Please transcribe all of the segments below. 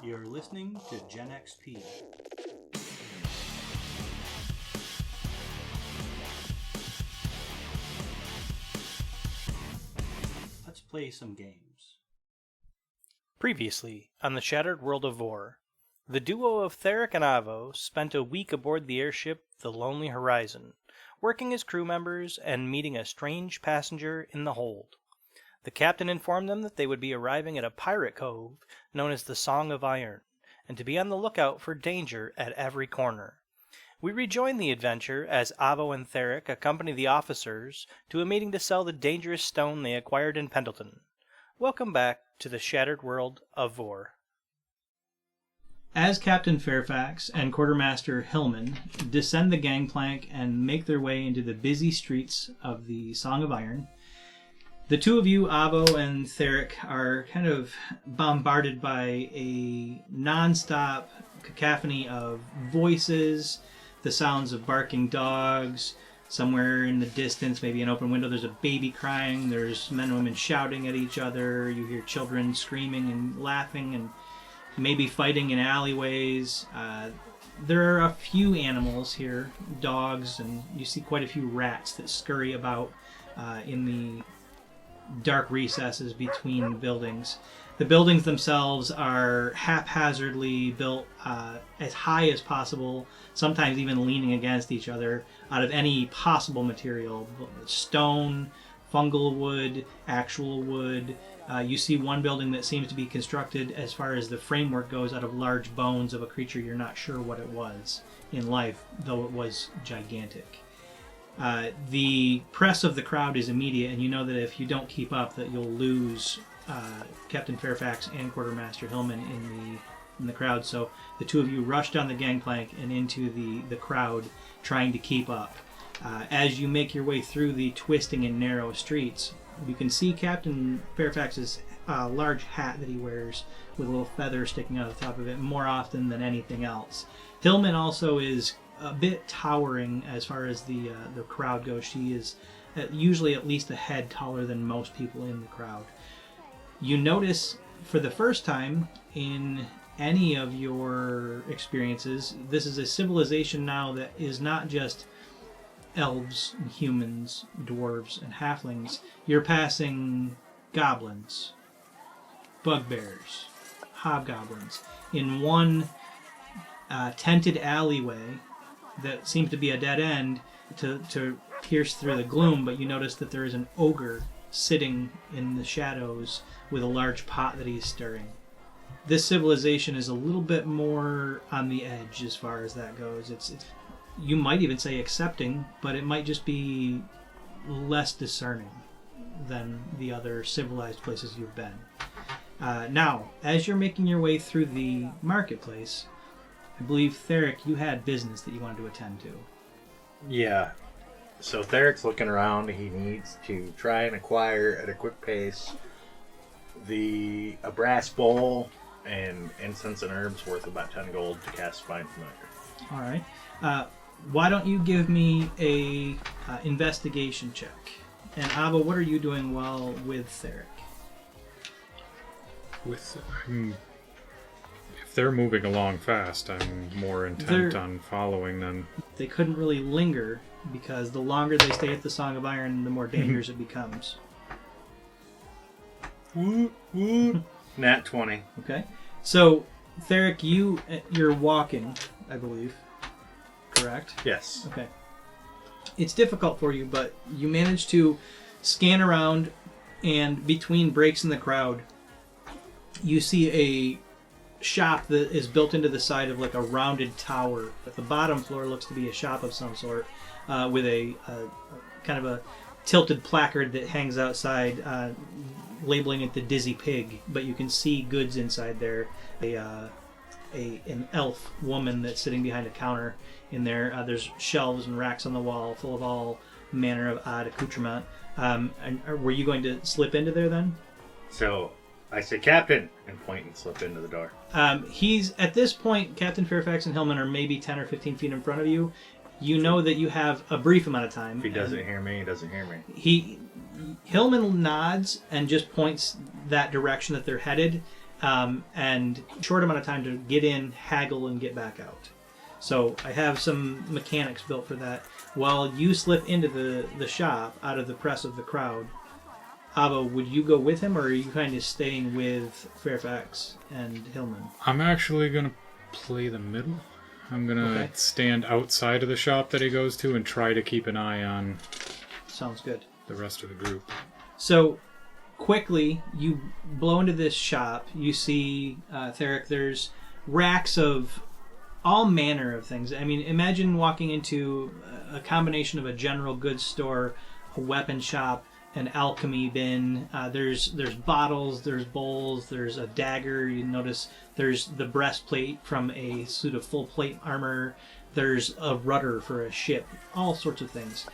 You're listening to Gen XP. Let's play some games. Previously, on the Shattered World of Voar, the duo of Theric and Avo spent a week aboard the airship The Lonely Horizon, working as crew members and meeting a strange passenger in the hold. The captain informed them that they would be arriving at a pirate cove known as the Song of Iron, and to be on the lookout for danger at every corner. We rejoin the adventure as Avo and Theric accompany the officers to a meeting to sell the dangerous stone they acquired in Pendleton. Welcome back to the Shattered World of Voar. As Captain Fairfax and Quartermaster Hillman descend the gangplank and make their way into the busy streets of the Song of Iron, the two of you, Avo and Theric, are kind of bombarded by a non-stop cacophony of voices, the sounds of barking dogs. Somewhere in the distance, maybe an open window, there's a baby crying, there's men and women shouting at each other, you hear children screaming and laughing and maybe fighting in alleyways. There are a few animals here, dogs, and you see quite a few rats that scurry about in the dark recesses between buildings. The buildings themselves are haphazardly built as high as possible, sometimes even leaning against each other, out of any possible material. Stone, fungal wood, actual wood. You see one building that seems to be constructed, as far as the framework goes, out of large bones of a creature you're not sure what it was in life, though it was gigantic. The press of the crowd is immediate, and you know that if you don't keep up, that you'll lose Captain Fairfax and Quartermaster Hillman in the crowd. So the two of you rush down the gangplank and into the crowd, trying to keep up. As you make your way through the twisting and narrow streets, you can see Captain Fairfax's large hat that he wears with a little feather sticking out of the top of it more often than anything else. Hillman also is a bit towering as far as the crowd goes. She is usually at least a head taller than most people in the crowd. You notice for the first time in any of your experiences, this is a civilization now that is not just elves, and humans, dwarves, and halflings. You're passing goblins, bugbears, hobgoblins. In one tented alleyway that seems to be a dead end to pierce through the gloom, but you notice that there is an ogre sitting in the shadows with a large pot that he's stirring. This civilization is a little bit more on the edge as far as that goes. It's you might even say accepting, but it might just be less discerning than the other civilized places you've been. Now, as you're making your way through the marketplace, I believe, Theric, you had business that you wanted to attend to. Yeah. So Theric's looking around. He needs to try and acquire at a quick pace a brass bowl and incense and herbs worth about 10 gold to cast Find Familiar. All right. Why don't you give me a investigation check? And Ava, what are you doing while with Theric? If they're moving along fast, I'm more intent on following them. They couldn't really linger because the longer they stay at the Song of Iron, the more dangerous it becomes. Woot, woot. Nat 20. Okay. So, Theric, you're walking, I believe. Correct? Yes. Okay. It's difficult for you, but you manage to scan around, and between breaks in the crowd, you see a shop that is built into the side of like a rounded tower. But the bottom floor looks to be a shop of some sort, with a kind of a tilted placard that hangs outside, labeling it the Dizzy Pig. But you can see goods inside there. An elf woman that's sitting behind a counter in there. There's shelves and racks on the wall full of all manner of odd accoutrement. And were you going to slip into there then? So I say, Captain, and point and slip into the door. He's at this point, Captain Fairfax and Hillman are maybe 10 or 15 feet in front of you. You know that you have a brief amount of time. If he doesn't hear me, he doesn't hear me. Hillman nods and just points that direction that they're headed. and short amount of time to get in, haggle, and get back out. So I have some mechanics built for that. While you slip into the shop out of the press of the crowd, Ava, would you go with him, or are you kind of staying with Fairfax and Hillman? I'm actually going to play the middle. I'm going to stand outside of the shop that he goes to and try to keep an eye on Sounds good. the rest of the group. So, quickly, you blow into this shop. You see, Theric, there's racks of all manner of things. I mean, imagine walking into a combination of a general goods store, a weapon shop, an alchemy bin. There's bottles, there's bowls, there's a dagger. You notice there's the breastplate from a suit of full plate armor. There's a rudder for a ship. All sorts of things.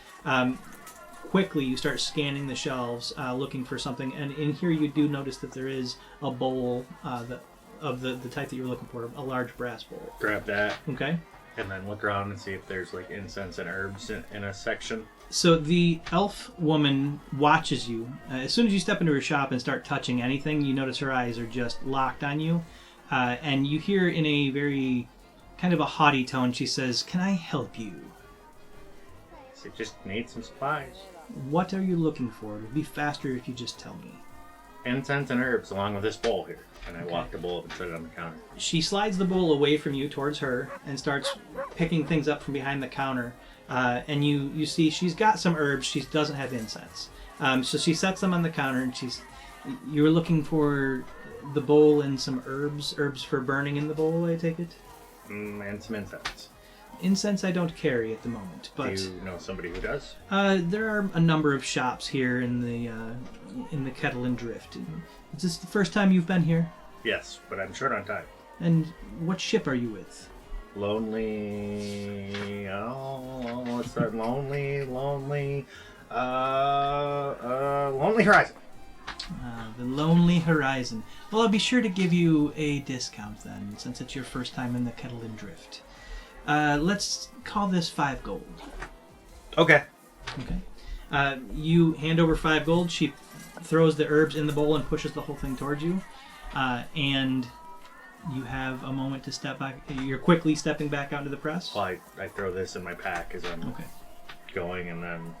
Quickly, you start scanning the shelves, looking for something, and in here you do notice that there is a bowl of the type that you were looking for, a large brass bowl. Grab that. Okay. And then look around and see if there's like incense and herbs in a section. So the elf woman watches you. As soon as you step into her shop and start touching anything, you notice her eyes are just locked on you. And you hear in a very kind of a haughty tone, she says, "Can I help you?" So just need some supplies. What are you looking for? It would be faster if you just tell me. Incense and herbs along with this bowl here. And I walk the bowl up and set it on the counter. She slides the bowl away from you towards her and starts picking things up from behind the counter. And you see she's got some herbs. She doesn't have incense. So she sets them on the counter, and you were looking for the bowl and some herbs for burning in the bowl, I take it? And some incense. Incense I don't carry at the moment, but Do you know somebody who does? there are a number of shops here in the Kettle and Drift. Is this the first time you've been here? Yes, but I'm short on time. And what ship are you with? Lonely. Oh, what's that? Lonely Horizon. The Lonely Horizon. Well, I'll be sure to give you a discount then, since it's your first time in the Kettle and Drift. Let's call this 5 gold. Okay. Okay. You hand over 5 gold. She throws the herbs in the bowl and pushes the whole thing towards you. And you have a moment to step back. You're quickly stepping back out into the press. Well, I throw this in my pack as I'm going, and then...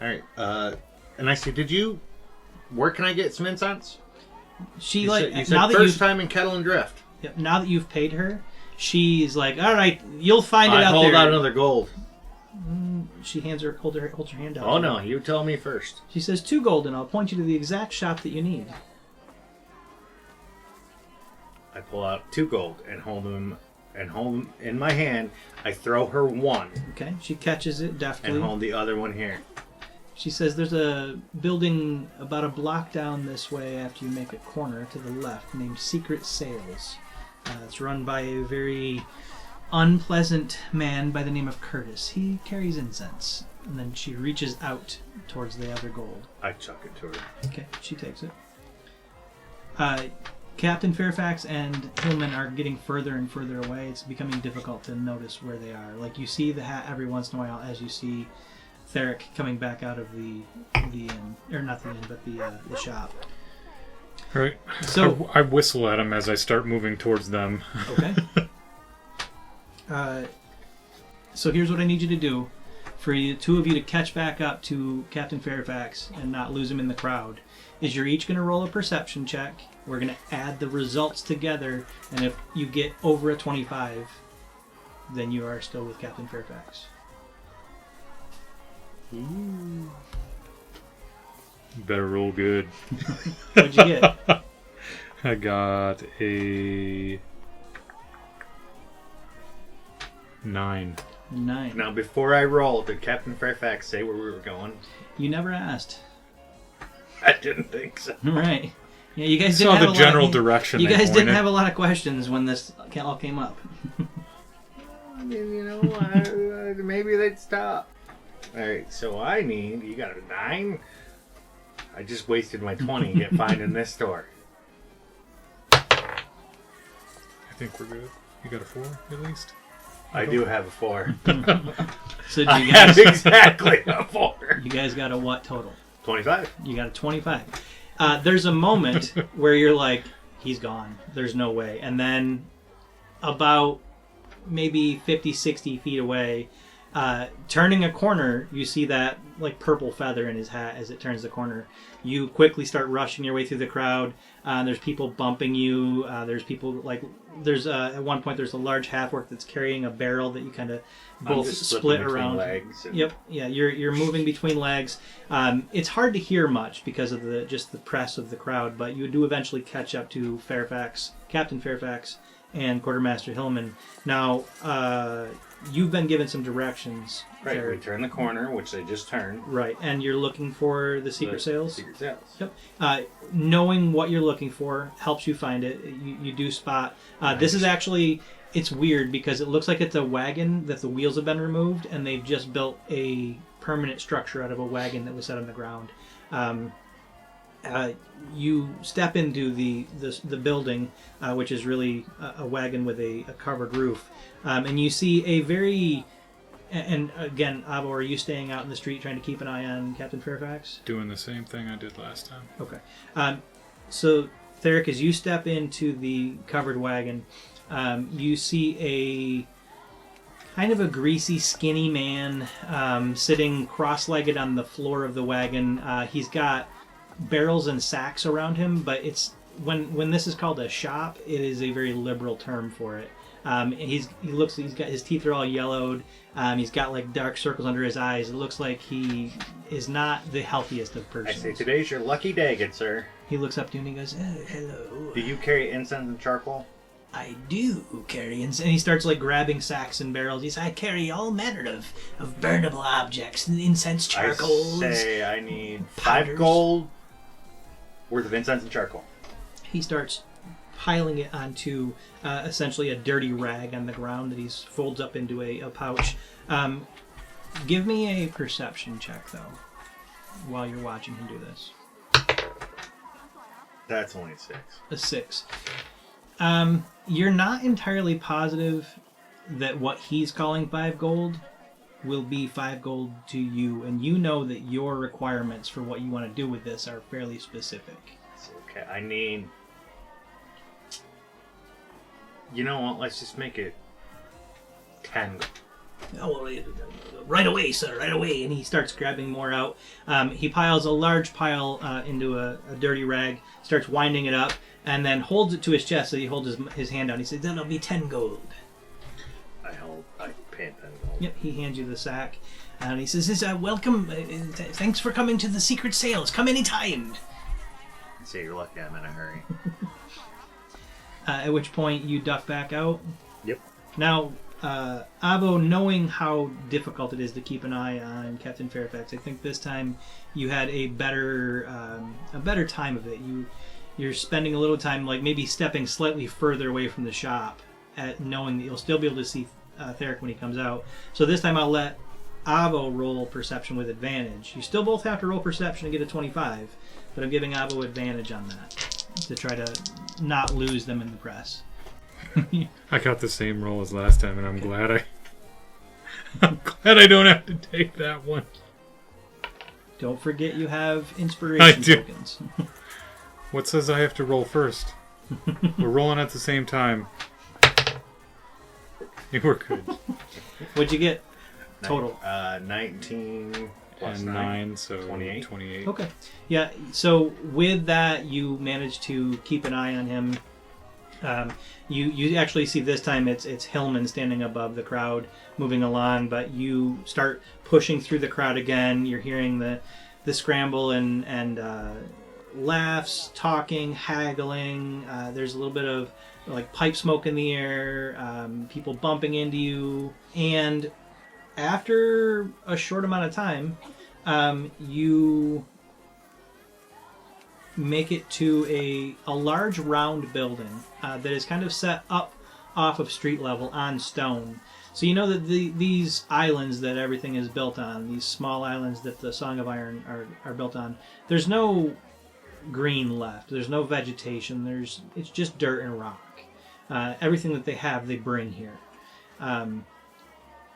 Alright, and I say, where can I get some incense? She You said now that first time in Kettle and Drift. Yep, now that you've paid her, she's like, "All right, you'll find it I out hold there." out another gold. She holds her hand out. Oh no, you tell me first. She says 2 gold, and I'll point you to the exact shop that you need. I pull out 2 gold and hold them in my hand. I throw her 1 Okay, she catches it deftly. and hold the other one here. She says there's a building about a block down this way after you make a corner to the left named Secret Sales. It's run by a very unpleasant man by the name of Curtis. He carries incense. And then she reaches out towards the other gold. I chuck it to her. Okay, she takes it. Captain Fairfax and Hillman are getting further and further away. It's becoming difficult to notice where they are. Like, you see the hat every once in a while as you see Theric coming back out of the inn. Or not the inn, but the shop. Right. So I whistle at him as I start moving towards them. Okay. So here's what I need you to do. For you, 2 of you to catch back up to Captain Fairfax and not lose him in the crowd, is you're each going to roll a perception check. We're going to add the results together, and if you get over a 25, then you are still with Captain Fairfax. You better roll good. What'd you get? I got a 9. 9. Now, before I roll, did Captain Fairfax say where we were going? You never asked. I didn't think so. Right. Yeah, you guys Saw didn't have the a general lot, direction. You they guys didn't pointed. have a lot of questions when this all came up. You know, maybe they'd stop. Alright, so you got a 9? I just wasted my 20 to get finding this store. I think we're good. You got a 4 at least? I do have a 4. So do I you guys? have exactly a 4. You guys got a what total? 25. You got a 25. There's a moment where you're like, he's gone. There's no way. And then about maybe 50, 60 feet away, turning a corner, you see that like purple feather in his hat as it turns the corner. You quickly start rushing your way through the crowd. There's people bumping you. There's people like at one point there's a large half-orc that's carrying a barrel that you kind of both split around. Legs and... Yep, yeah, you're moving between legs. It's hard to hear much because of the press of the crowd, but you do eventually catch up to Captain Fairfax, and Quartermaster Hillman. Now, you've been given some directions. Right, there. we turn the corner, which they just turned. Right, and you're looking for the secret sales? Secret sales. Yep. Knowing what you're looking for helps you find it. You do spot. This is actually, it's weird because it looks like it's a wagon that the wheels have been removed, and they've just built a permanent structure out of a wagon that was set on the ground. You step into the building, which is really a wagon with a covered roof, and you see a very... And again, Avo, are you staying out in the street trying to keep an eye on Captain Fairfax? Doing the same thing I did last time. Okay. So, Theric, as you step into the covered wagon, you see a kind of a greasy, skinny man sitting cross-legged on the floor of the wagon. He's got barrels and sacks around him, but it's when this is called a shop, it is a very liberal term for it. He's got his teeth are all yellowed. He's got like dark circles under his eyes. It looks like he is not the healthiest of persons. I say, today's your lucky day, good sir. He looks up to you and he goes, "Oh, hello. Do you carry incense and charcoal?" I do carry incense. And he starts like grabbing sacks and barrels. He says, I carry all manner of burnable objects, incense, charcoals. I say I need powders. 5 gold worth of incense and charcoal. He starts piling it onto essentially a dirty rag on the ground that he folds up into a pouch. Give me a perception check, though, while you're watching him do this. That's only 6. A 6. You're not entirely positive that what he's calling 5 gold will be 5 gold to you, and you know that your requirements for what you want to do with this are fairly specific. Okay, I need... You know what? Let's just make it 10 gold. Oh, well, right away, sir, right away. And he starts grabbing more out. He piles a large pile into a dirty rag, starts winding it up, and then holds it to his chest so he holds his hand out. He says, that'll be 10 gold. I pay 10 gold. Yep, he hands you the sack. And he says, welcome, thanks for coming to the secret sales. Come anytime. I say you're lucky I'm in a hurry. At which point you duck back out. Yep. Now, Avo, knowing how difficult it is to keep an eye on Captain Fairfax, I think this time you had a better time of it. You're spending a little time, like maybe stepping slightly further away from the shop, knowing that you'll still be able to see Theric when he comes out. So this time I'll let Avo roll perception with advantage. You still both have to roll perception to get a 25, but I'm giving Avo advantage on that to try to not lose them in the press. I got the same roll as last time, and I'm glad I don't have to take that one. Don't forget you have inspiration tokens. What says I have to roll first? We're rolling at the same time. We're good. What'd you get total? 19 plus and 9, so 28. Okay. Yeah, so with that, you manage to keep an eye on him. You actually see this time it's Hillman standing above the crowd, moving along, but you start pushing through the crowd again. You're hearing the scramble and laughs, talking, haggling. There's a little bit of like pipe smoke in the air, people bumping into you, and after a short amount of time, you make it to a large round building that is kind of set up off of street level on stone. So you know that these islands that everything is built on, these small islands that the Song of Iron are built on, there's no green left. There's no vegetation. It's just dirt and rock. Everything that they have, they bring here.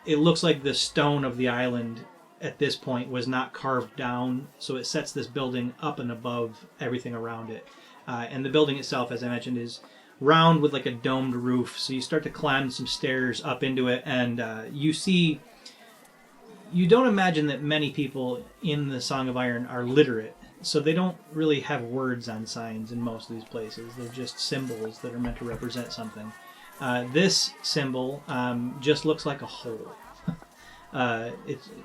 It looks like the stone of the island at this point was not carved down, so it sets this building up and above everything around it. And the building itself, as I mentioned, is round with like a domed roof. So you start to climb some stairs up into it, and you don't imagine that many people in the Song of Iron are literate. So they don't really have words on signs in most of these places. They're just symbols that are meant to represent something. This symbol just looks like a hole.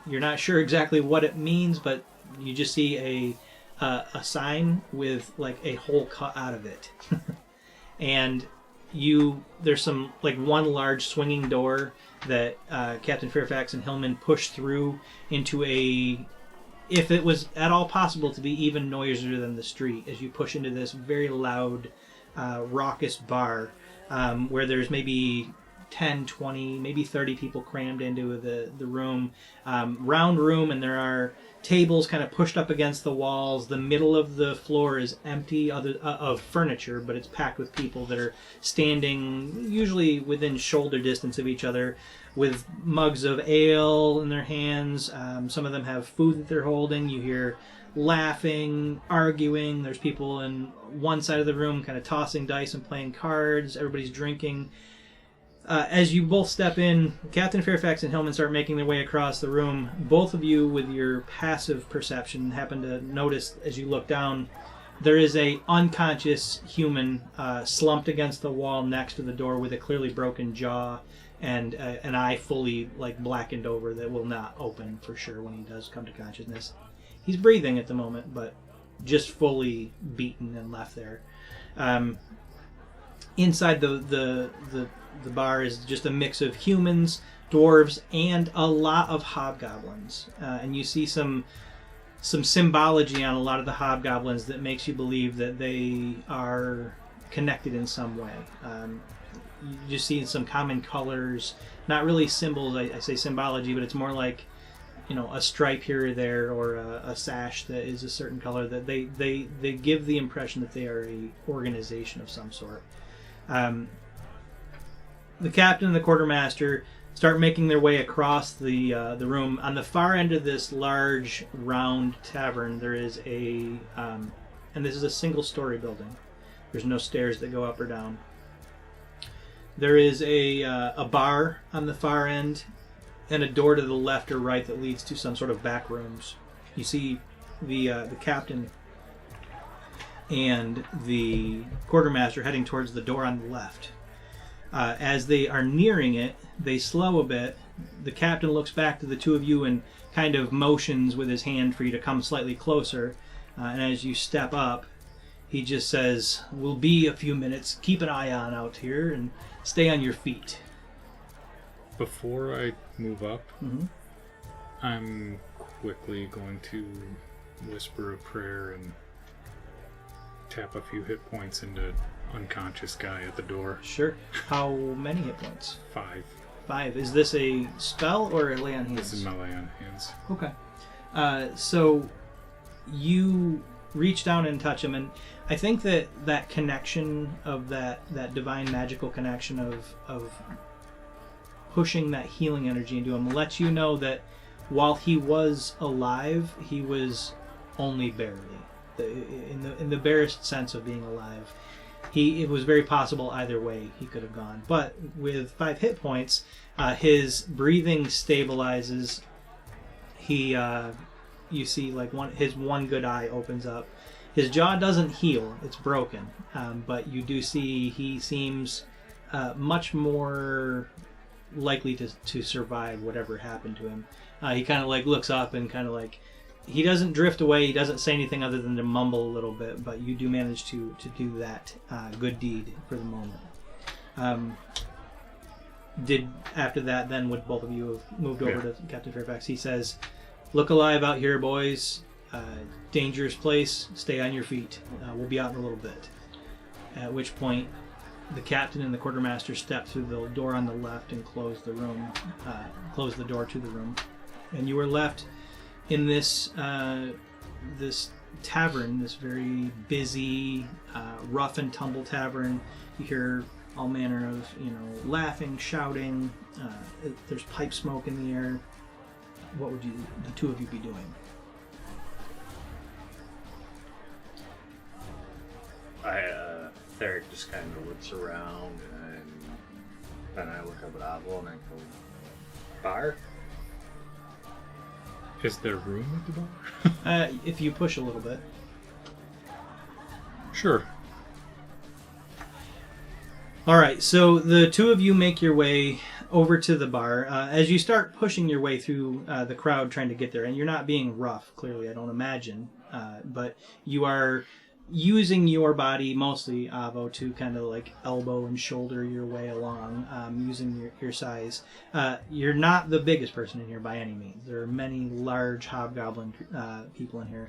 You're not sure exactly what it means, but you just see a sign with like a hole cut out of it. And there's some like one large swinging door that Captain Fairfax and Hillman push through into if it was at all possible to be even noisier than the street, as you push into this very loud, raucous bar where there's maybe 10, 20, maybe 30 people crammed into the room. Round room, and there are tables kind of pushed up against the walls. The middle of the floor is empty of furniture, but it's packed with people that are standing usually within shoulder distance of each other with mugs of ale in their hands. Some of them have food that they're holding. You hear laughing, arguing. There's people in one side of the room kind of tossing dice and playing cards. Everybody's drinking. As you both step in, Captain Fairfax and Hillman start making their way across the room. Both of you, with your passive perception, happen to notice as you look down, there is a unconscious human slumped against the wall next to the door with a clearly broken jaw and an eye fully like blackened over that will not open for sure when he does come to consciousness. He's breathing at the moment, but just fully beaten and left there. Inside the bar is just a mix of humans, dwarves, and a lot of hobgoblins. And you see some symbology on a lot of the hobgoblins that makes you believe that they are connected in some way. You just see some common colors, not really symbols. I say symbology, but it's more like, a stripe here or there, or a sash that is a certain color. That they give the impression that they are a organization of some sort. The captain and the quartermaster start making their way across the room. On the far end of this large round tavern, there is and this is a single-story building. There's no stairs that go up or down. There is a bar on the far end, and a door to the left or right that leads to some sort of back rooms. You see the captain and the quartermaster heading towards the door on the left. As they are nearing it, they slow a bit. The captain looks back to the two of you and kind of motions with his hand for you to come slightly closer. And as you step up, he just says, "We'll be a few minutes. Keep an eye on out here and stay on your feet." Before I move up, I'm quickly going to whisper a prayer and tap a few hit points into unconscious guy at the door. Sure. How many hit points? 5. 5. Is this a spell or a lay on hands? This is my lay on hands. Okay. So you reach down and touch him, and I think that connection of that divine magical connection of pushing that healing energy into him lets you know that while he was alive, he was only barely. In the barest sense of being alive. It was very possible either way he could have gone. But with 5 hit points, his breathing stabilizes. You see like his one good eye opens up. His jaw doesn't heal; it's broken. But you do see he seems much more likely to survive whatever happened to him. He kind of like looks up and kind of like. He doesn't drift away. He doesn't say anything other than to mumble a little bit, but you do manage to do that good deed for the moment. After that, then would both of you have moved over to Captain Fairfax? He says, "Look alive out here, boys. Dangerous place. Stay on your feet. We'll be out in a little bit." At which point, the captain and the quartermaster step through the door on the left and close the door to the room, and you are left in this tavern, this very busy, rough and tumble tavern. You hear all manner of, laughing, shouting. There's pipe smoke in the air. What would the two of you be doing? Theric just kind of looks around, and then I look up at Avo and I go, bar? Is there room at the bar? If you push a little bit. Sure. All right, so the two of you make your way over to the bar. As you start pushing your way through the crowd trying to get there, and you're not being rough, clearly, I don't imagine, but you are using your body, mostly Avo, to kind of like elbow and shoulder your way along, using your size. You're not the biggest person in here by any means. There are many large hobgoblin people in here.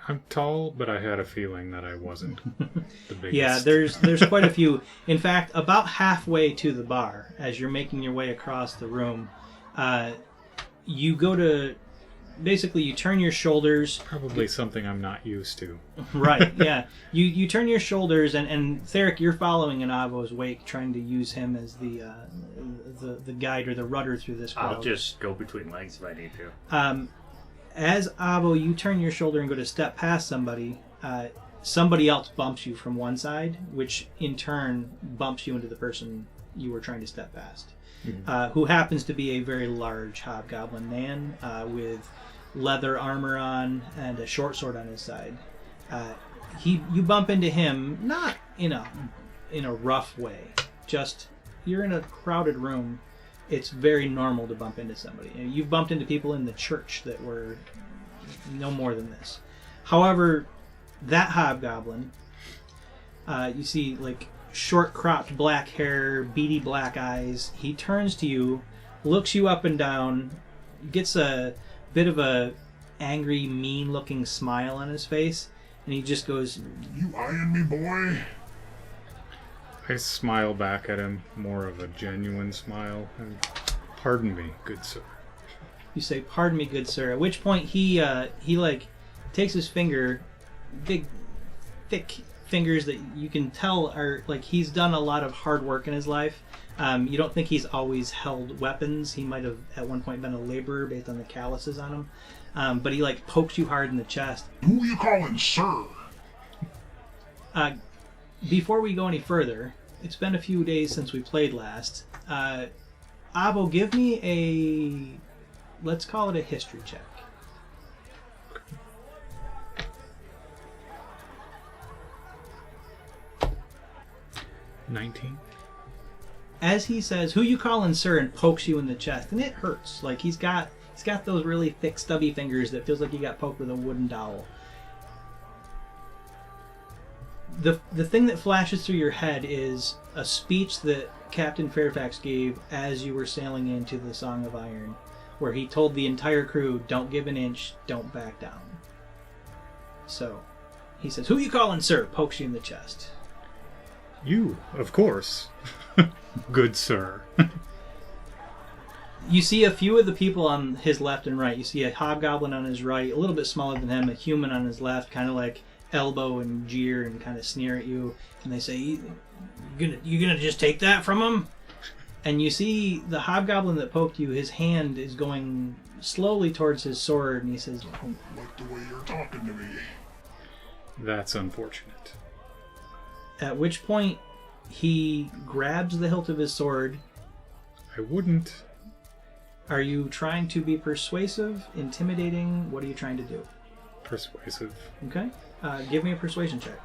I'm tall, but I had a feeling that I wasn't the biggest. Yeah, there's quite a few. In fact, about halfway to the bar, as you're making your way across the room, you go to... Basically, you turn your shoulders... Probably something I'm not used to. Right, yeah. You turn your shoulders, and Theric, you're following in Avo's wake, trying to use him as the guide or the rudder through this crowd. I'll just go between legs if I need to. As Avo, you turn your shoulder and go to step past somebody, somebody else bumps you from one side, which in turn bumps you into the person you were trying to step past, who happens to be a very large hobgoblin man with leather armor on and a short sword on his side. You bump into him, not in a rough way, just you're in a crowded room. It's very normal to bump into somebody. You've bumped into people in the church that were no more than this. However, that hobgoblin, you see like short cropped black hair, beady black eyes. He turns to you, looks you up and down, gets a bit of a angry, mean looking smile on his face, and he just goes, "You eyeing me, boy?" I smile back at him, more of a genuine smile, and pardon me, good sir. You say, "Pardon me, good sir." At which point he like takes his finger, big, thick fingers that you can tell are like he's done a lot of hard work in his life. You don't think he's always held weapons. He might have at one point been a laborer based on the calluses on him. But he like pokes you hard in the chest. "Who you calling, sir?" Before we go any further, it's been a few days since we played last. Avo, give me let's call it a history check. $19. As he says, "Who you calling, sir?" and pokes you in the chest, and it hurts. Like he's got those really thick, stubby fingers that feels like he got poked with a wooden dowel. The thing that flashes through your head is a speech that Captain Fairfax gave as you were sailing into the Song of Iron, where he told the entire crew, "Don't give an inch, don't back down." So, he says, "Who you calling, sir?" pokes you in the chest. You, of course. Good sir. You see a few of the people on his left and right. You see a hobgoblin on his right, a little bit smaller than him, a human on his left, kind of like elbow and jeer and kind of sneer at you, and they say, you gonna just take that from him?" And you see the hobgoblin that poked you, his hand is going slowly towards his sword, and he says, "I don't like the way you're talking to me." That's unfortunate. at which point he grabs the hilt of his sword. I wouldn't. Are you trying to be persuasive, intimidating? What are you trying to do? Persuasive. Okay. Give me a persuasion check.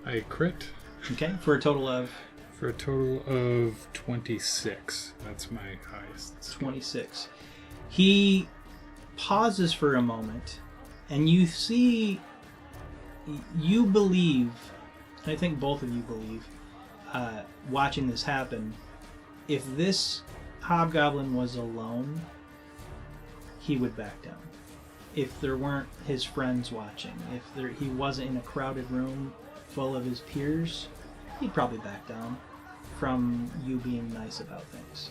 I crit. Okay, for a total of? For a total of 26. That's my highest. 26. He pauses for a moment, and you see, you believe, and I think both of you believe, watching this happen, if this hobgoblin was alone, he would back down. If there weren't his friends watching, if he wasn't in a crowded room full of his peers, he'd probably back down from you being nice about things.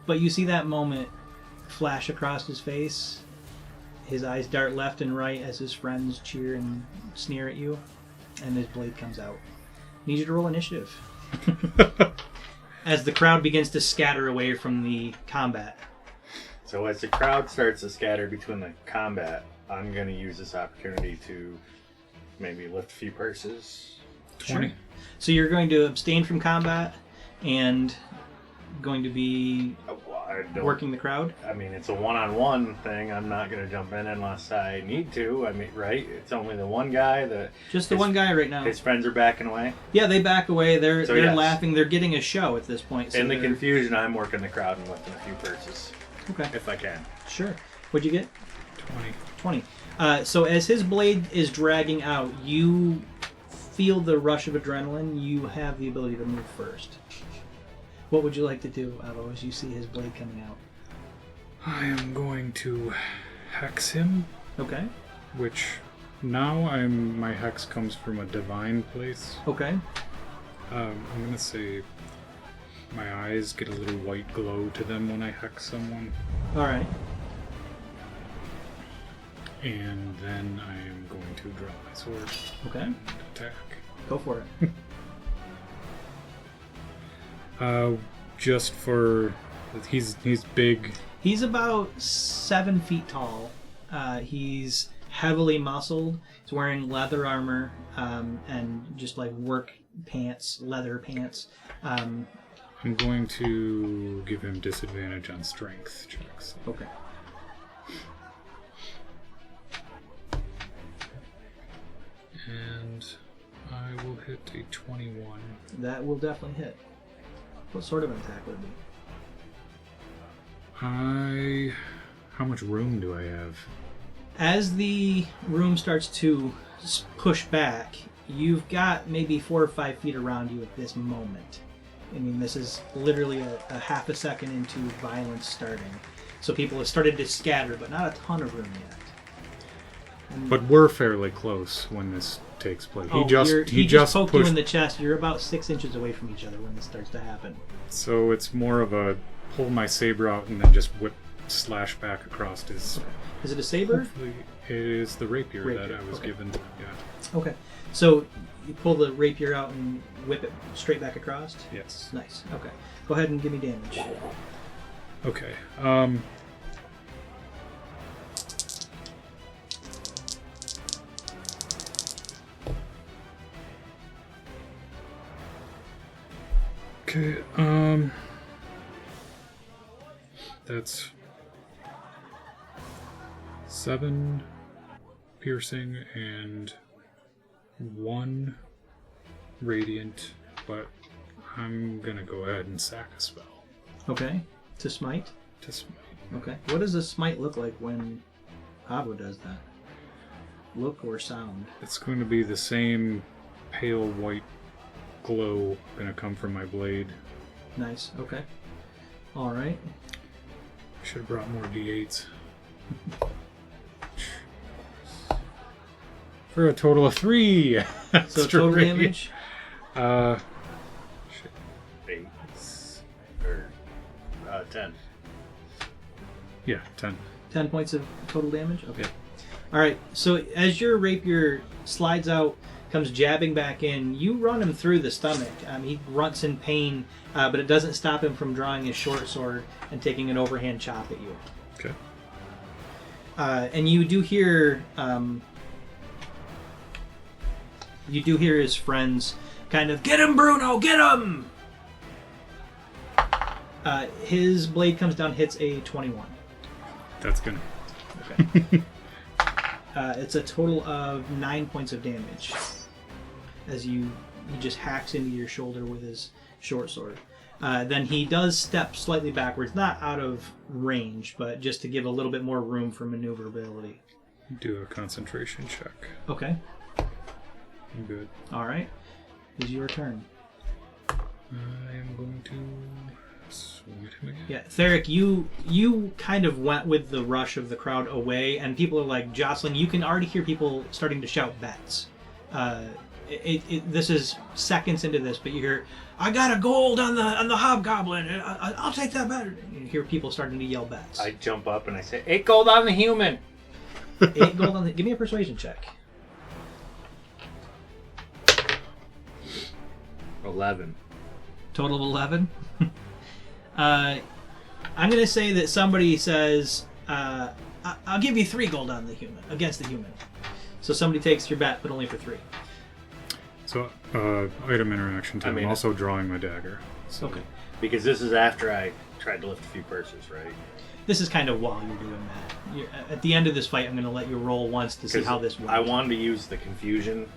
But you see that moment flash across his face. His eyes dart left and right as his friends cheer and sneer at you, and his blade comes out. Need you to roll initiative. As the crowd begins to scatter away from the combat. So as the crowd starts to scatter between the combat, I'm going to use this opportunity to maybe lift a few purses. 20. Sure. So you're going to abstain from combat and going to be working the crowd? I mean, it's a one-on-one thing. I'm not going to jump in unless I need to. I mean, right? It's only the one guy. Just the one guy right now. His friends are backing away. Yeah, they back away. They're yes. laughing. They're getting a show at this point. So In the confusion, I'm working the crowd and lifting a few purses. Okay. If I can. Sure. What'd you get? 20. 20. So as his blade is dragging out, you feel the rush of adrenaline. You have the ability to move first. What would you like to do, Avo, as you see his blade coming out? I am going to hex him, Okay. which now my hex comes from a divine place. Okay. I'm going to say my eyes get a little white glow to them when I hex someone. All right. And then I am going to draw my sword Okay. and attack. Go for it. Just for... He's big. He's about 7 feet tall. He's heavily muscled. He's wearing leather armor and just like work pants, leather pants. I'm going to give him disadvantage on strength checks. Okay. And I will hit a 21. That will definitely hit. What sort of an attack would it be? How much room do I have? As the room starts to push back, you've got maybe 4 or 5 feet around you at this moment. I mean, this is literally a half a second into violence starting. So people have started to scatter, but not a ton of room yet. But we're fairly close when this takes place. Oh, He just poked pushed. you in the chest. You're about 6 inches away from each other when this starts to happen. So it's more of a pull my saber out and then just slash back across his. Is it a saber? Hopefully, it is the rapier that Rapier, I was okay. given. Yeah. Okay. So you pull the rapier out and whip it straight back across? Yes. Nice. Okay. Go ahead and give me damage. Okay. Okay. That's 7 piercing and 1 radiant, but I'm gonna go ahead and sack a spell Okay. To smite? to smite. Okay. What does a smite look like when Avo does that? Look or sound? It's going to be the same pale white glow gonna come from my blade. Nice. Okay. All right. Should have brought more d8s. For a total of 3. So total damage? Shit. 8. Or 10. Yeah, 10. 10 points of total damage? Okay. Yeah. All right. So as your rapier slides out, comes jabbing back in, you run him through the stomach. He grunts in pain, but it doesn't stop him from drawing his short sword and taking an overhand chop at you. Okay. And you do hear his friends kind of, "Get him, Bruno! Get him!" His blade comes down, hits a 21. That's gonna. Okay. It's a total of 9 points of damage as he just hacks into your shoulder with his short sword. Then he does step slightly backwards, not out of range, but just to give a little bit more room for maneuverability. Do a concentration check. Okay. I'm good. All right. It's your turn. I am going to swing at him again. Yeah, Theric, you kind of went with the rush of the crowd away, and people are like jostling. You can already hear people starting to shout bets. This is seconds into this, but you hear, "I got a gold on the hobgoblin. I'll take that bet." You hear people starting to yell bets. I jump up and I say, 8 gold on the human! 8 gold on the. Give me a persuasion check. 11. Total of 11. I'm going to say that somebody says, I'll give you 3 gold on the human, against the human. So somebody takes your bet, but only for 3. So, item interaction time. I'm also drawing my dagger. So. Okay. Because this is after I tried to lift a few purses, right? This is kind of while you're doing that. At the end of this fight, I'm going to let you roll once to see how this works. I wanted to use the confusion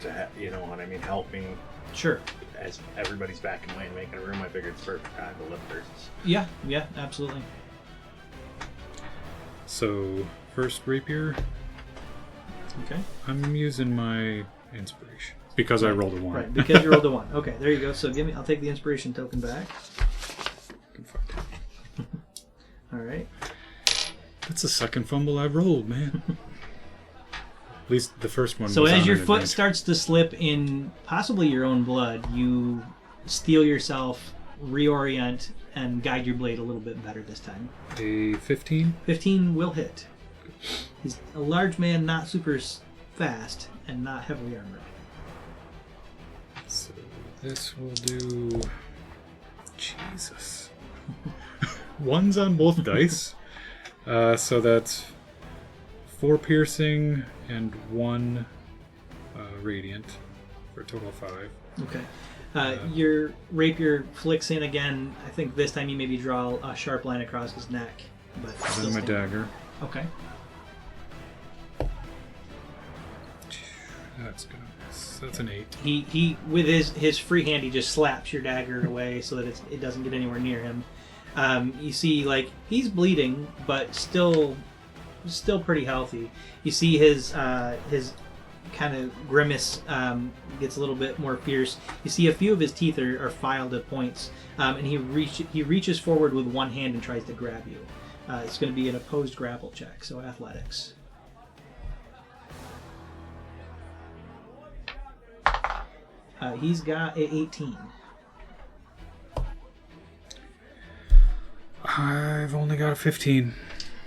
to, you know what I mean, help me. Sure. As everybody's backing away and making a room, I figured it's perfect time to lift purses. Yeah, absolutely. So, first rapier. Okay. I'm using my inspiration. Because I rolled a 1. Right, because you rolled a 1. Okay, there you go. So I'll take the inspiration token back. All right. That's the second fumble I've rolled, man. At least the first one. So was as on your an foot advantage. starts to slip in possibly your own blood, you steel yourself, reorient, and guide your blade a little bit better this time. A 15. 15 will hit. He's a large man, not super fast, and not heavily armored. So this will do. Jesus. 1's on both dice. So that's 4 piercing and 1 radiant for a total of 5. Okay. Your rapier flicks in again. I think this time you maybe draw a sharp line across his neck. But still Then my stay- dagger. Okay. That's gonna miss. That's an 8. He with his free hand, he just slaps your dagger away so that it doesn't get anywhere near him. You see, like, he's bleeding, but still pretty healthy. You see his kind of grimace gets a little bit more fierce. You see a few of his teeth are filed at points, and he reaches forward with one hand and tries to grab you. It's going to be an opposed grapple check, so athletics. He's got a 18. I've only got a 15.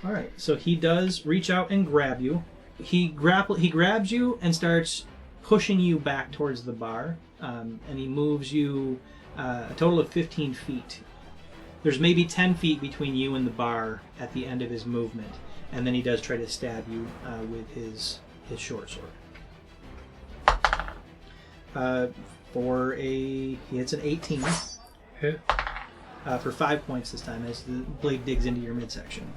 All right, so he does reach out and grab you. He grabs you and starts pushing you back towards the bar, and he moves you a total of 15 feet. There's maybe 10 feet between you and the bar at the end of his movement, and then he does try to stab you with his short sword. He hits an 18. Hit. For 5 points this time as the blade digs into your midsection.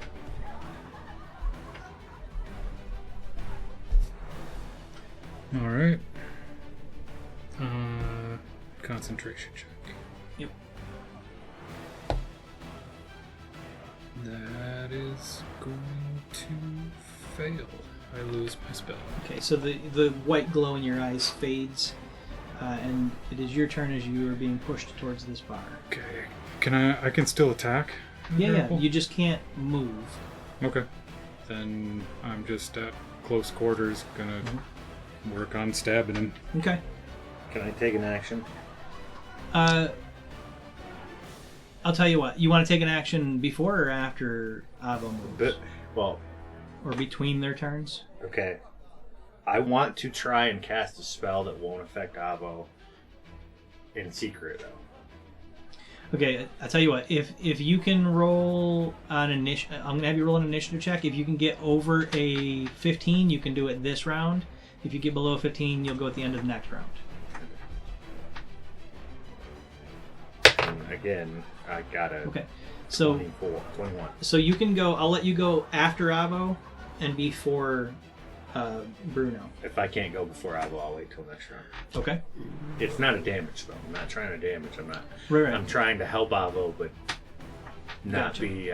All right. Concentration check. Yep. That is going to fail. I lose my spell. Okay, so the white glow in your eyes fades, and it is your turn as you are being pushed towards this bar. Okay. I can still attack? Yeah, Grapple? you just can't move. Okay. Then I'm just at close quarters, gonna work on stabbing him. Okay. Can I take an action? I'll tell you what. You want to take an action before or after Avo moves? Well, or between their turns? okay. I want to try and cast a spell that won't affect Avo in secret, though. Okay, I'll tell you what. If you can roll an initiative, I'm gonna have you roll an initiative check. If you can get over a 15, you can do it this round. If you get below 15, you'll go at the end of the next round. And again, I got a Okay, so 21. So you can go. I'll let you go after Avo and before Bruno. If I can't go before Avo, I'll wait till next round. Okay. It's not a damage spell. I'm not trying to damage. I'm not. Right. I'm trying to help Avo, but not Gotcha. be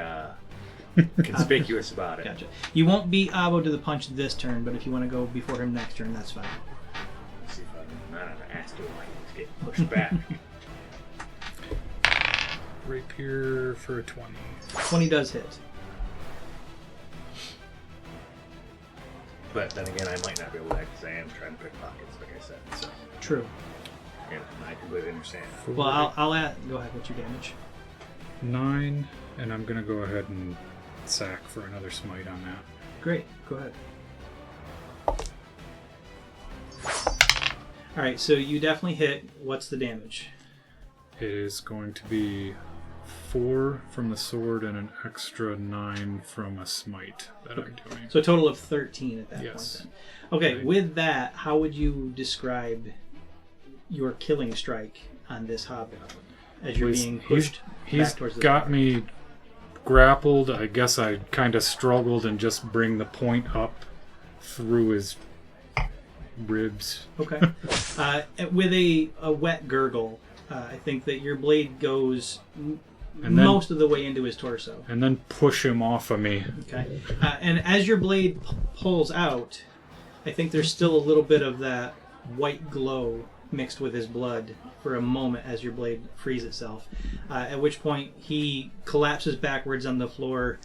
conspicuous about it. Gotcha. You won't beat Avo to the punch this turn, but if you want to go before him next turn, that's fine. Let's see if I'm not an ass to him. He's getting pushed back. Rapier for a 20. 20 does hit. But then again, I might not be able to because I am trying to pick pockets, like I said. So, True. and I completely understand. Well, I'll add. Go ahead. What's your damage? 9, and I'm gonna go ahead and sack for another smite on that. Great. Go ahead. All right. So you definitely hit. What's the damage? It is going to be 4 from the sword and an extra 9 from a smite that I'm doing. So a total of 13 at that Yes. point. Then. Okay, Right. with that, how would you describe your killing strike on this hobgoblin as you're being pushed He's back towards the got bar? me grappled. I guess I kind of struggled and just bring the point up through his ribs. Okay. With a wet gurgle, I think that your blade goes And then- most of the way into his torso. And then push him off of me. Okay. And as your blade pulls out, I think there's still a little bit of that white glow mixed with his blood for a moment as your blade frees itself. At which point he collapses backwards on the floor,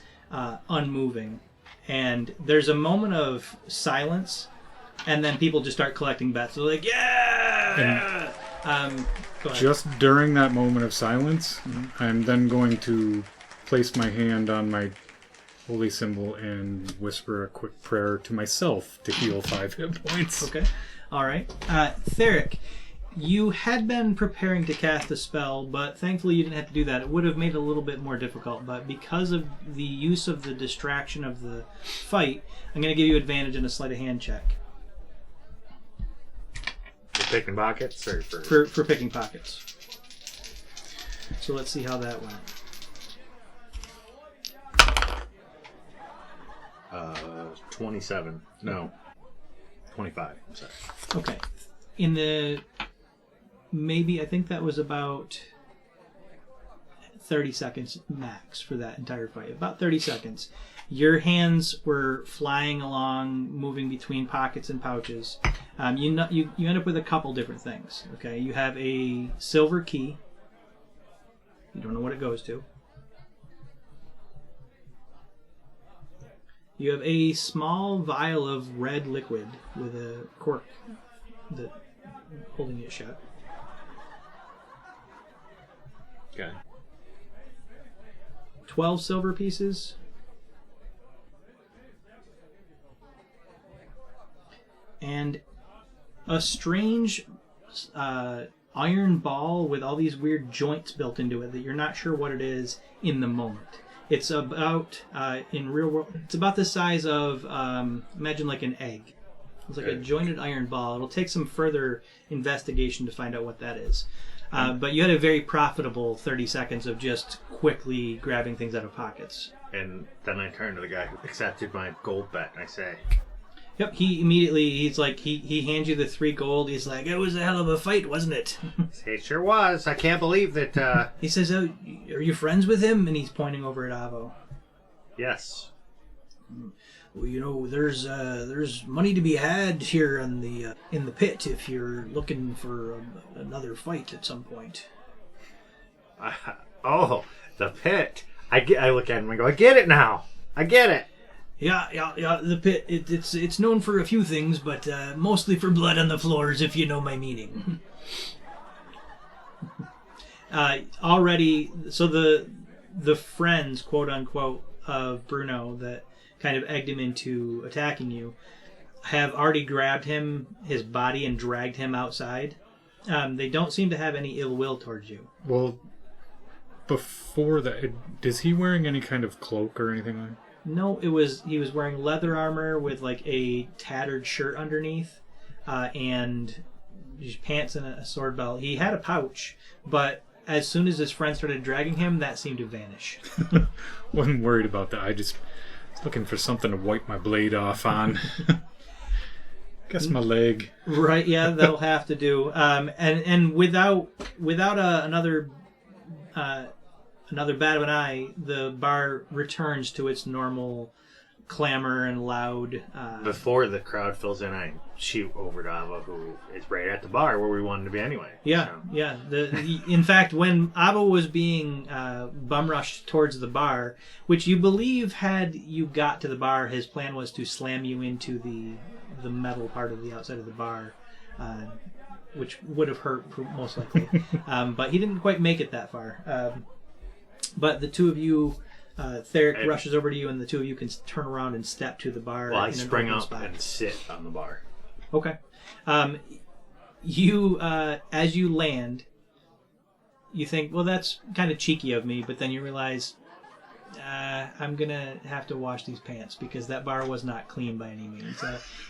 unmoving. And there's a moment of silence, and then people just start collecting bets. They're like, yeah! Go ahead. Just during that moment of silence, I'm then going to place my hand on my holy symbol and whisper a quick prayer to myself to heal 5 hit points. Okay. All right. Theric, you had been preparing to cast a spell, but thankfully you didn't have to do that. It would have made it a little bit more difficult, but because of the use of the distraction of the fight, I'm going to give you advantage in a sleight of hand check For picking pockets or for... for picking pockets. So let's see how that went. 27. No. 25. I'm sorry. Okay. In the... Maybe, I think that was about 30 seconds max for that entire fight. About 30 seconds. Your hands were flying along, moving between pockets and pouches. You end up with a couple different things. Okay, you have a silver key. You don't know what it goes to. You have a small vial of red liquid with a cork that holding it shut. Okay. 12 silver pieces. And a strange iron ball with all these weird joints built into it that you're not sure what it is in the moment. It's about, in real world, it's about the size of, imagine like an egg. It's like a jointed iron ball. It'll take some further investigation to find out what that is. But you had a very profitable 30 seconds of just quickly grabbing things out of pockets. And then I turn to the guy who accepted my gold bet and I say, Yep, he immediately, he's like, he hands you the 3 gold. He's like, it was a hell of a fight, wasn't it? it sure was. I can't believe that, He says, oh, are you friends with him? And he's pointing over at Avo. yes. Well, you know, there's money to be had here in the pit if you're looking for another fight at some point. Oh, the pit. I look at him and go, I get it now. I get it. Yeah. The pit. It's known for a few things, but mostly for blood on the floors, if you know my meaning. Already, so the friends, quote unquote, of Bruno that kind of egged him into attacking you, have already grabbed his body, and dragged him outside. They don't seem to have any ill will towards you. Well, before that, is he wearing any kind of cloak or anything like that? No, he was wearing leather armor with like a tattered shirt underneath, and just pants and a sword belt. He had a pouch, but as soon as his friend started dragging him, that seemed to vanish. Wasn't worried about that. I just was looking for something to wipe my blade off on. Guess my leg. Right? Yeah, that'll have to do. And without another bat of an eye, the bar returns to its normal clamor and loud. Before the crowd fills in, I shoot over to Ava, who is right at the bar where we wanted to be anyway. Yeah, So, yeah. In fact, when Ava was being bum rushed towards the bar, which you believe had you got to the bar, his plan was to slam you into the metal part of the outside of the bar, which would have hurt most likely. But he didn't quite make it that far. But the two of you, Theric rushes over to you, and the two of you can turn around and step to the bar. well, I in an spring open up spot. and sit on the bar. Okay. You, as you land, you think, well, that's kind of cheeky of me, but then you realize I'm going to have to wash these pants because that bar was not clean by any means.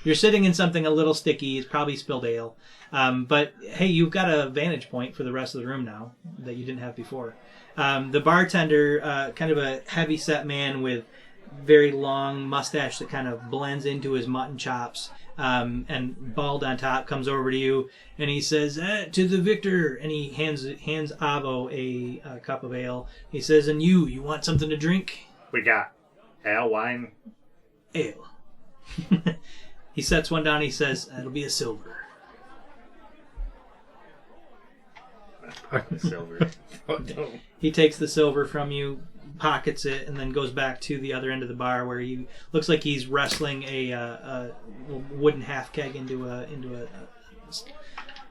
You're sitting in something a little sticky. It's probably spilled ale. But, hey, you've got a vantage point for the rest of the room now that you didn't have before. The bartender, kind of a heavy-set man with very long mustache that kind of blends into his mutton chops, and bald on top, comes over to you and he says, to the victor, and he hands Avo a cup of ale. He says, and you want something to drink? We got ale, wine. Ale. He sets one down. He says, it'll be a silver. Silver. He takes the silver from you, pockets it, and then goes back to the other end of the bar where he looks like he's wrestling a wooden half keg into a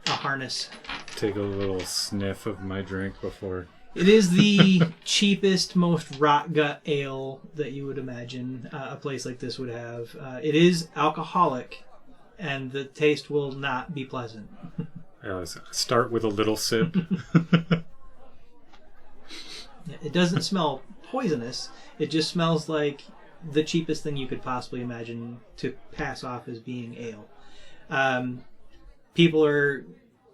harness. Take a little sniff of my drink before. It is the cheapest, most rot gut ale that you would imagine a place like this would have. It is alcoholic, and the taste will not be pleasant. I start with a little sip. It doesn't smell poisonous. It just smells like the cheapest thing you could possibly imagine to pass off as being ale. People are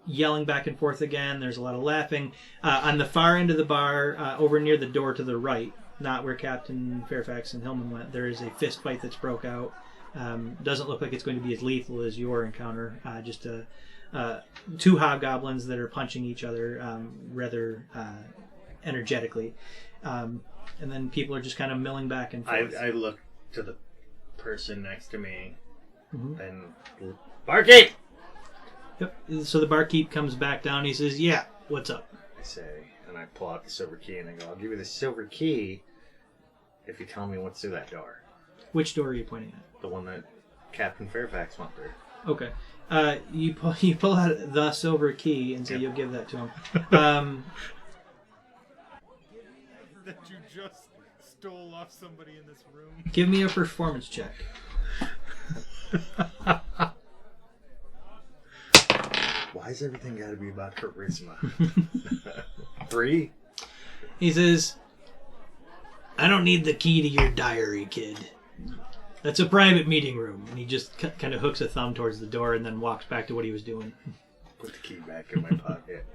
yelling back and forth again. There's a lot of laughing. On the far end of the bar, over near the door to the right, not where Captain Fairfax and Hillman went, there is a fist fight that's broke out. Doesn't look like it's going to be as lethal as your encounter. Just two hobgoblins that are punching each other rather energetically. And then people are just kind of milling back and forth. I look to the person next to me and barkeep! Yep. So the barkeep comes back down. He says, yeah, what's up? I say, and I pull out the silver key and I go, I'll give you the silver key if you tell me what's through that door. Which door are you pointing at? The one that Captain Fairfax went through. Okay. You pull out the silver key and say you'll give that to him. That you just stole off somebody in this room. Give me a performance check. Why's everything got to be about charisma? 3? He says, I don't need the key to your diary, kid. That's a private meeting room. And he just kind of hooks a thumb towards the door and then walks back to what he was doing. Put the key back in my pocket.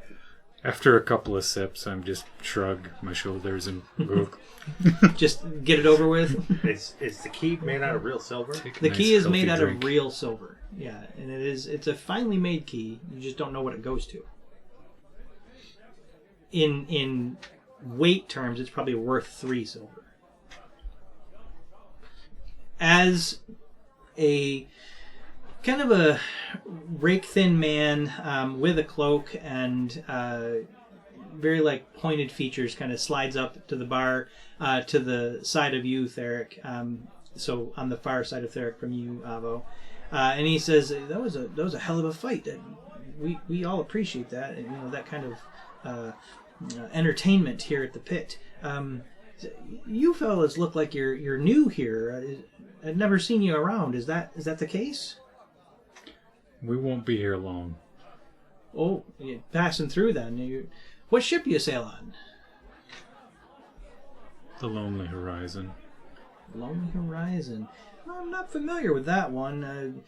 After a couple of sips, I'm just shrug my shoulders and look. Just get it over with. Is the key made out of real silver? The key is made out of real silver. Yeah, and it's a finely made key. You just don't know what it goes to. In weight terms, it's probably worth 3 silver. As a kind of a rake-thin man with a cloak and very pointed features, kind of slides up to the bar to the side of you, Theric. So on the far side of Theric from you, Avo. And he says, that was a hell of a fight. We all appreciate that, and that kind of entertainment here at the pit. You fellas look like you're new here. I've never seen you around. Is that the case? We won't be here long. Oh, you're passing through then. What ship you sail on? The Lonely Horizon. Lonely Horizon. I'm not familiar with that one. And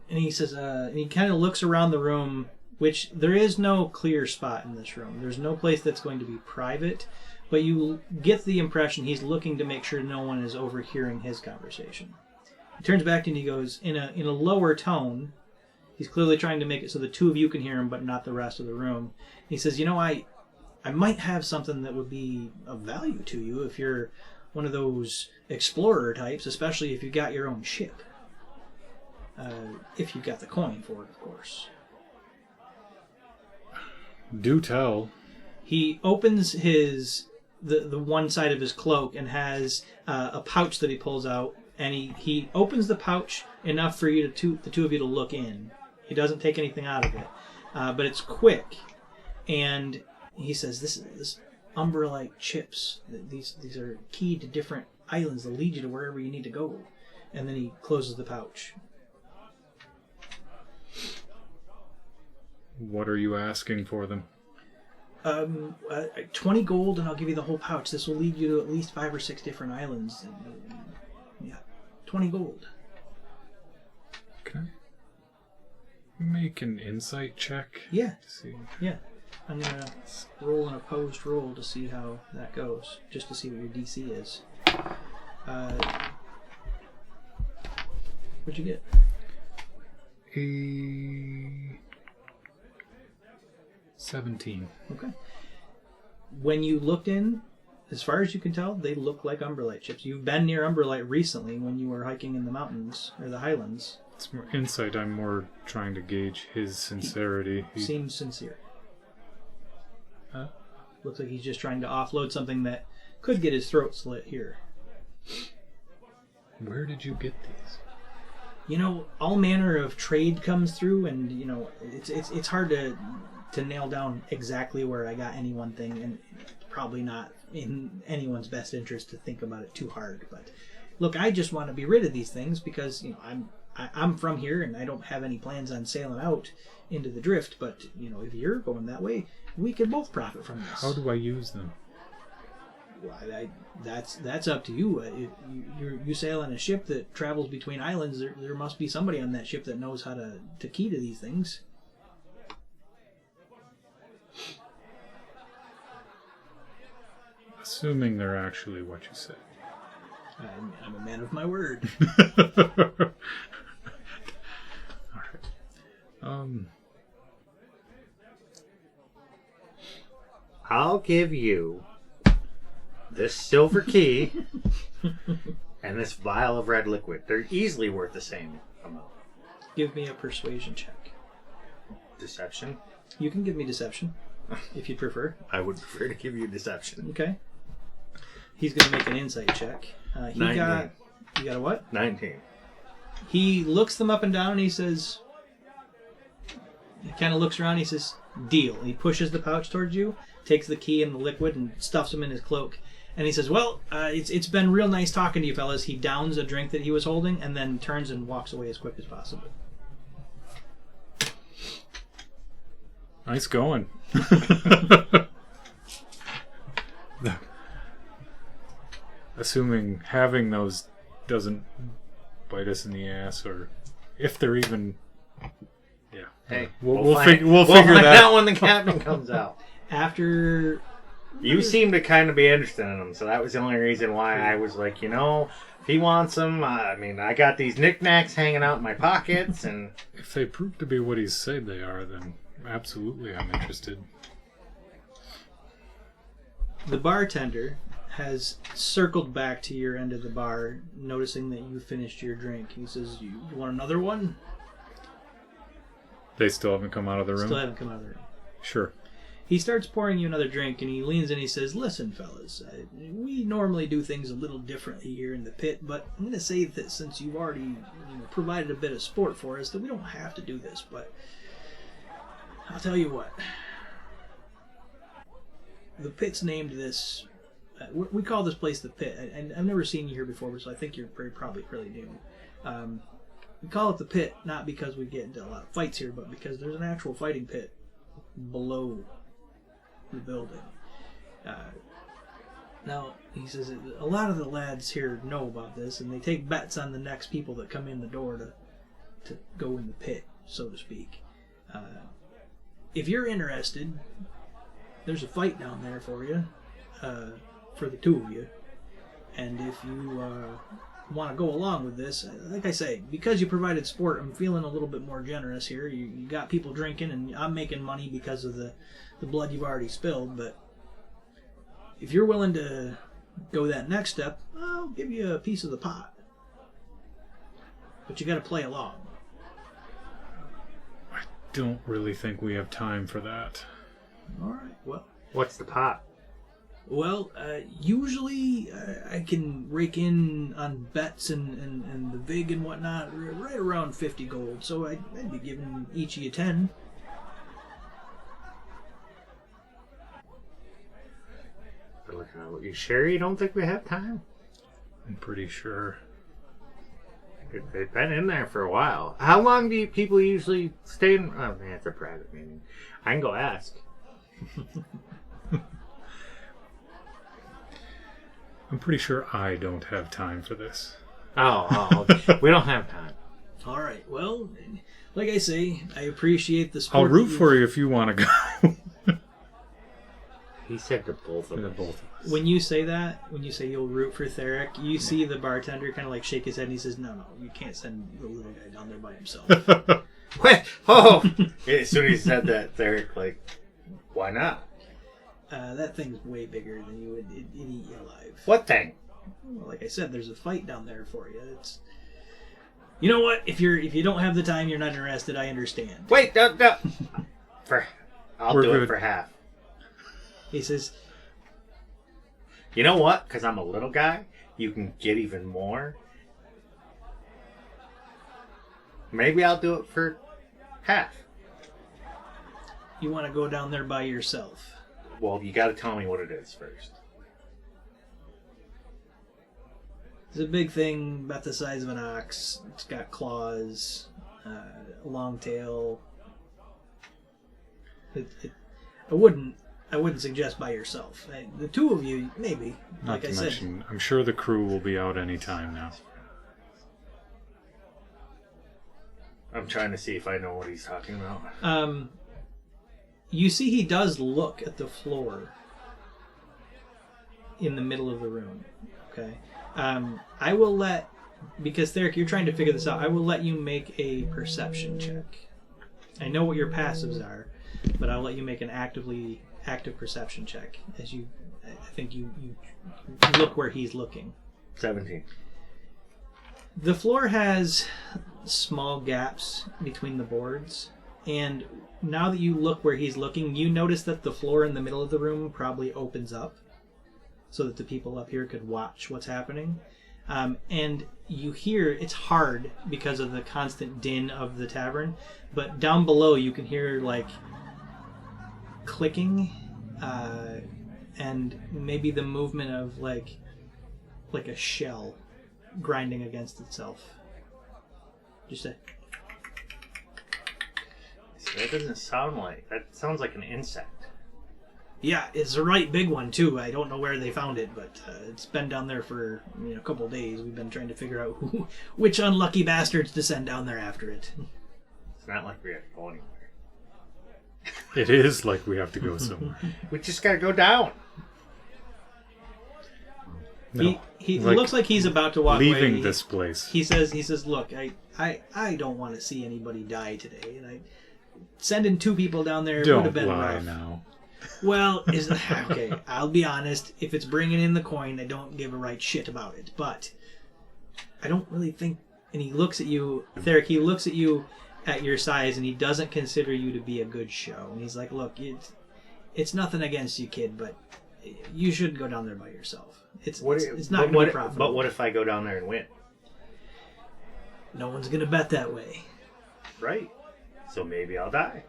he says, and he kind of looks around the room, which there is no clear spot in this room. There's no place that's going to be private, but you get the impression he's looking to make sure no one is overhearing his conversation. He turns back to you and he goes, in a lower tone, he's clearly trying to make it so the two of you can hear him, but not the rest of the room. He says, I might have something that would be of value to you if you're one of those explorer types, especially if you got your own ship. If you've got the coin for it, of course. Do tell. He opens the one side of his cloak and has a pouch that he pulls out, and he opens the pouch enough for you the two of you to look in. He doesn't take anything out of it, but it's quick. And he says, "This Umbra-like chips. These are key to different islands that lead you to wherever you need to go." And then he closes the pouch. What are you asking for them? 20 gold, and I'll give you the whole pouch. This will lead you to at least 5 or 6 different islands. Yeah, 20 gold. Can I make an insight check? Yeah. To see. Yeah. I'm going to roll an opposed roll to see how that goes, just to see what your DC is. What'd you get? A 17. Okay. When you looked in, as far as you can tell, they look like umbrelite ships. You've been near umbrelite recently when you were hiking in the mountains, or the highlands. It's more insight. I'm more trying to gauge his sincerity. He Seems sincere. Huh? Looks like he's just trying to offload something that could get his throat slit here. Where did you get these? You know, all manner of trade comes through, and you know, it's hard to nail down exactly where I got any one thing, and it's probably not in anyone's best interest to think about it too hard. But look, I just want to be rid of these things because, you know, I'm from here and I don't have any plans on sailing out into the drift. But you know, if you're going that way, we could both profit from this. How do I use them? Well, that's up to you. If you sail on a ship that travels between islands, there must be somebody on that ship that knows how to key to these things. Assuming they're actually what you said. I'm a man of my word. Alright. I'll give you this silver key and this vial of red liquid. They're easily worth the same amount. Give me a persuasion check. Deception? You can give me deception, if you prefer. I would prefer to give you deception. Okay. He's going to make an insight check. He 19. You got a what? 19. He looks them up and down and he says, he kind of looks around and he says, deal. He pushes the pouch towards you, takes the key and the liquid and stuffs them in his cloak. And he says, well, it's been real nice talking to you fellas. He downs a drink that he was holding and then turns and walks away as quick as possible. Nice going. Assuming having those doesn't bite us in the ass, or if they're even... Yeah. Hey, We'll find figure that out when the captain comes out. After... You seem to kind of be interested in them, so that was the only reason why I was like, you know, if he wants them, I mean, I got these knickknacks hanging out in my pockets, and... If they prove to be what he said they are, then absolutely I'm interested. The bartender has circled back to your end of the bar, noticing that you finished your drink. He says, you want another one? They still haven't come out of the room? Still haven't come out of the room. Sure. He starts pouring you another drink, and he leans in and he says, listen, fellas, we normally do things a little differently here in the pit, but I'm going to say that since you've already provided a bit of sport for us, that we don't have to do this, but I'll tell you what. The pit's named this... we call this place the Pit, and I've never seen you here before, so I think you're probably fairly new. We call it the Pit not because we get into a lot of fights here, but because there's an actual fighting pit below the building. Now, he says a lot of the lads here know about this, and they take bets on the next people that come in the door to go in the pit, so to speak. If you're interested, there's a fight down there for you. For the two of you, and if you want to go along with this, like I say, because you provided sport, I'm feeling a little bit more generous here. You got people drinking, and I'm making money because of the blood you've already spilled, but if you're willing to go that next step, I'll give you a piece of the pot, but you got to play along. I don't really think we have time for that. Alright, well, What's the pot? Well, usually I can rake in on bets and the vig and whatnot right around 50 gold, so I'd be giving each of you 10. You sure you don't think we have time? I'm pretty sure. They've been in there for a while. How long do people usually stay in? Oh, man, it's a private meeting. I can go ask. I'm pretty sure I don't have time for this. Oh, we don't have time. All right. Well, like I say, I appreciate the support. I'll root for you if you want to go. He said to both of us. Both. When you say that, when you say you'll root for Theric, you see the bartender kind of like shake his head and he says, no, you can't send the little guy down there by himself. What? Oh! As soon as he said that, Theric, like, why not? That thing's way bigger than you would eat you alive. What thing? Well, like I said, there's a fight down there for you. It's, you know what? If you don't have the time, you're not interested. I understand. Wait, no. I'll We're do good. it for half. He says, You know what? Because I'm a little guy, you can get even more. Maybe I'll do it for half. you want to go down there by yourself. Well, you got to tell me what it is first. It's a big thing about the size of an ox. It's got claws, a long tail. I wouldn't suggest by yourself. The two of you, maybe. Not Like to I said, mention, I'm sure the crew will be out any time now. I'm trying to see if I know what he's talking about. you see he does look at the floor in the middle of the room. Okay. I will let, because Theric, you're trying to figure this out, I will let you make a perception check. I know what your passives are, but I'll let you make an active perception check as you, I think you look where he's looking. 17. The floor has small gaps between the boards, and now that you look where he's looking, you notice that the floor in the middle of the room probably opens up so that the people up here could watch what's happening. And you hear, it's hard because of the constant din of the tavern, but down below you can hear like clicking and maybe the movement of like a shell grinding against itself. Just a... That doesn't sound like... That sounds like an insect. Yeah, it's a right big one too. I don't know where they found it, but it's been down there for a couple days. We've been trying to figure out which unlucky bastards to send down there after it. It's not like we have to go anywhere. It is like we have to go somewhere. We just gotta go down. No, He like looks like he's about to walk leaving away. this place. He says, look, I don't want to see anybody die today, and sending two people down there would have Don't been lie rough. now. Well, okay, I'll be honest. If it's bringing in the coin, I don't give a right shit about it. But I don't really think... And he looks at you, Theric, he looks at you at your size, and he doesn't consider you to be a good show. And he's like, look, it's nothing against you, kid, but you shouldn't go down there by yourself. It's not going to be profitable. But what if I go down there and win? No one's going to bet that way. Right. So maybe I'll die.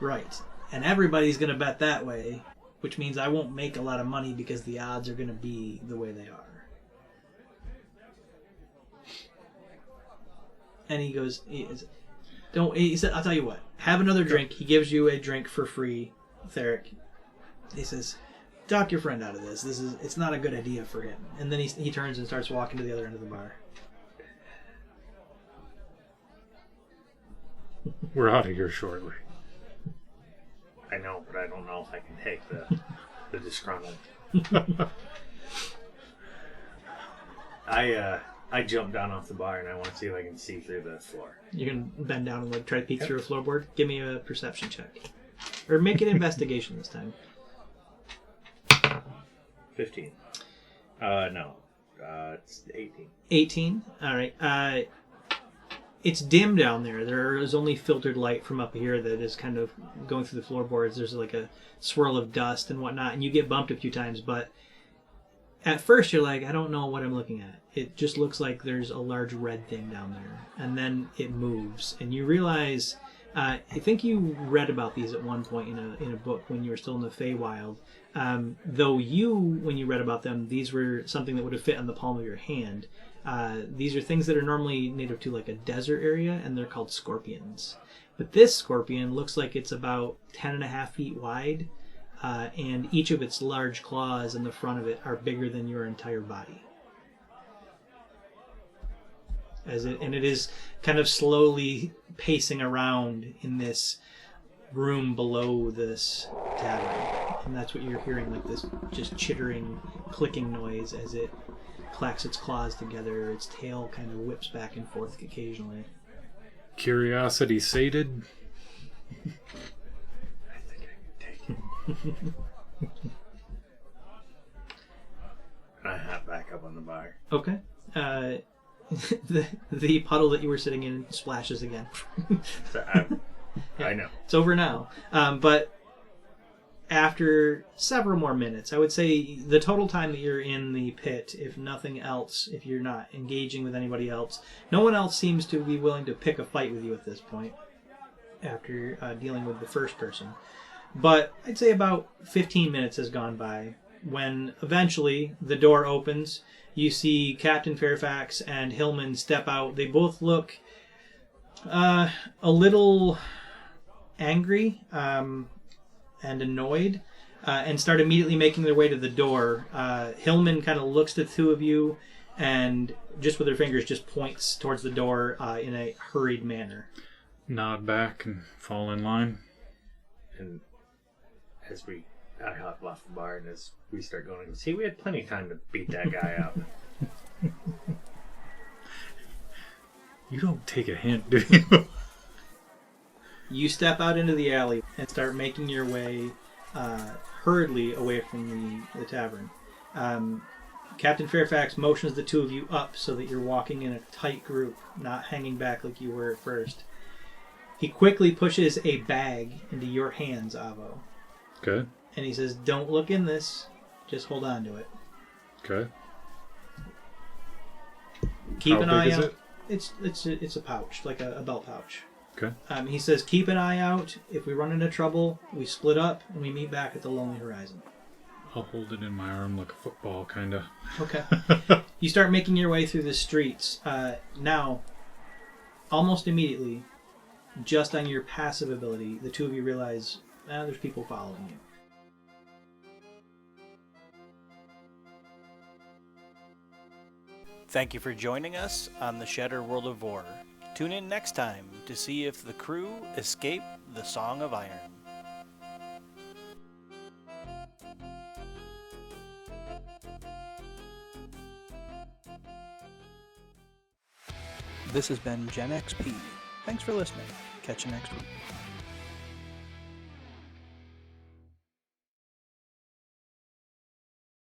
Right. And everybody's going to bet that way, which means I won't make a lot of money because the odds are going to be the way they are. And he goes, he said, I'll tell you what, have another drink. He gives you a drink for free, Theric. He says, talk your friend out of this. It's not a good idea for him. And then he turns and starts walking to the other end of the bar. We're out of here shortly. I know, but I don't know if I can take the disgruntled. I jump down off the bar and I want to see if I can see through the floor. You can bend down and try to peek through a floorboard. Give me a perception check. Or make an investigation this time. 15. No. It's 18. 18? Alright. It's dim down there. There is only filtered light from up here that is kind of going through the floorboards. There's like a swirl of dust and whatnot, and you get bumped a few times, but at first you're like, I don't know what I'm looking at. It just looks like there's a large red thing down there. And then it moves, and you realize I think you read about these at one point in a book when you were still in the Feywild. Though when you read about them, these were something that would have fit on the palm of your hand. These are things that are normally native to like a desert area, and they're called scorpions. But this scorpion looks like it's about 10.5 feet wide, and each of its large claws in the front of it are bigger than your entire body. It is kind of slowly pacing around in this room below this tavern, and that's what you're hearing, like this just chittering, clicking noise as it clacks its claws together. Its tail kind of whips back and forth occasionally. Curiosity sated. I think I can take it. And I hop back up on the bar. Okay. The puddle that you were sitting in splashes again. So I know. It's over now. But after several more minutes, I would say the total time that you're in the pit, if nothing else, if you're not engaging with anybody else, no one else seems to be willing to pick a fight with you at this point after dealing with the first person. But I'd say about 15 minutes has gone by when eventually the door opens. You see Captain Fairfax and Hillman step out. They both look a little angry and annoyed, and start immediately making their way to the door. Hillman kind of looks at the two of you and just with her fingers just points towards the door in a hurried manner. Nod back and fall in line. And as I hop off the bar, and as we start going, see, we had plenty of time to beat that guy up. You don't take a hint, do you? You step out into the alley and start making your way hurriedly away from the tavern. Captain Fairfax motions the two of you up so that you're walking in a tight group, not hanging back like you were at first. He quickly pushes a bag into your hands, Avo. Okay. And he says, "Don't look in this. Just hold on to it. Okay. Keep How an big eye is out." it? It's a pouch, like a belt pouch. Okay. He says, "Keep an eye out. If we run into trouble, we split up and we meet back at the Lonely Horizon." I'll hold it in my arm like a football, kind of. Okay. You start making your way through the streets. Now, almost immediately, just on your passive ability, the two of you realize there's people following you. Thank you for joining us on the Shattered World of Voar. Tune in next time to see if the crew escape the Song of Iron. This has been Gen XP. Thanks for listening. Catch you next week.